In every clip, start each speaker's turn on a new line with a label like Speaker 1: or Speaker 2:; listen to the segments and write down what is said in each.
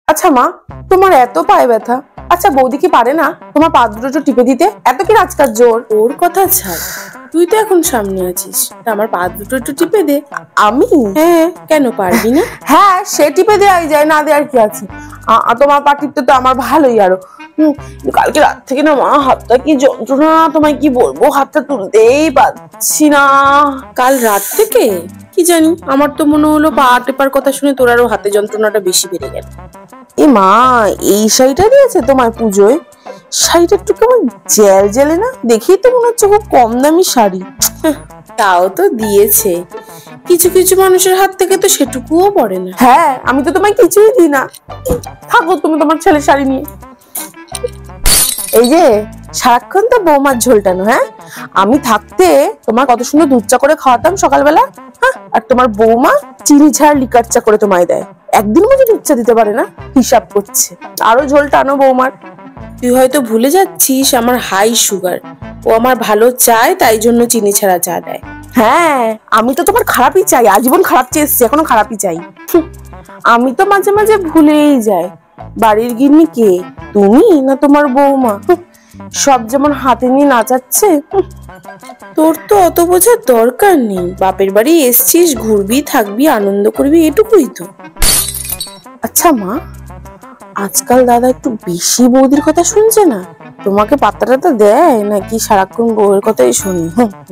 Speaker 1: আচ্ছা মা, তোমার এত পায়ে ব্যথা, আচ্ছা বৌদি কি পারে না তোমার পা দুটো একটু টিপে দিতে? এত কি রাজকার জোর?
Speaker 2: ওর কথা ছাড়, তুই তো এখন সামনে আছিস, তা আমার পা দুটো একটু টিপে দে।
Speaker 1: আমি?
Speaker 2: হ্যাঁ, কেন পারবি না?
Speaker 1: হ্যাঁ, সে টিপে দেওয়াই যায়, না দেওয়ার কি আছে। তোমার পা টিপতে তো আমার ভালোই আরো। কালকে রাত থেকে না মা, হাতটা কি যন্ত্রণা, তোমায় কি বলবো, হাতটা তুলতেই পারছি না।
Speaker 2: কাল রাত থেকে? কি জানি, আমার তো মনে হলো পা টেপার কথা শুনে তোর আরো হাতে যন্ত্রণাটা বেশি বেড়ে গেল।
Speaker 1: এ মা, এই শাড়িটা দিয়েছে তোমার পুজোয়? শাড়িটা একটু কেমন জেল জেলে না? দেখেই তো মনে হচ্ছে খুব কম দামি শাড়ি।
Speaker 2: তাও তো দিয়েছে, কিছু কিছু মানুষের হাত থেকে তো সেটুকুও পড়ে না।
Speaker 1: হ্যাঁ, আমি তো তোমায় কিছুই দিই না, থাকো তুমি তোমার ছেলের শাড়ি নিয়ে। এই যে সারাক্ষণ তো বৌমার ঝোলটানো। হ্যাঁ, আমি থাকতে তোমার কত সুন্দর দুধ চা করে খাওয়াতাম সকালবেলা, হ্যাঁ, আর তোমার বৌমা চিনি ঝাড় লিকার চা করে তোমায় দেয়। একদিন মতো দুধ চা দিতে পারে না, হিসাব করছে। আরো ঝোল টানো বৌমার।
Speaker 2: তুই হয়তো ভুলে যাচ্ছিস আমার হাই সুগার, ও আমার ভালো চায় তাই জন্য চিনি ছাড়া চা দেয়।
Speaker 1: হ্যাঁ, আমি তো তোমার খারাপই চাই, আজীবন খারাপ চেয়ে এসছি, এখনো খারাপই চাই। আমি তো মাঝে মাঝে ভুলেই যাই বাড়ির গিন্নি কে, তুমি না তোমার বৌমা। সব যেমন হাতে নিয়ে নাচাচ্ছে।
Speaker 2: তোর তো অত বোঝার দরকার নেই, বাপের বাড়ি এসছিস, ঘুরবি থাকবি আনন্দ করবি, এটুকুই তো।
Speaker 1: আচ্ছা মা, আজকাল দাদা একটু বেশি বৌদির কথা শুনছে না? তোমাকে পাত্তাটা তো দেয় নাকি সারাক্ষণ বউয়ের কথাই শুনি?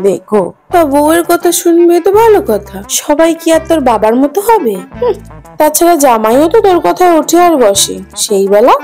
Speaker 1: দেখো,
Speaker 2: তা বউয়ের কথা শুনবে তো ভালো কথা, সবাই কি আর তোর বাবার মতো হবে? তাছাড়া জামাইও তো তোর কথা ওঠে আর বসে, সেই বেলা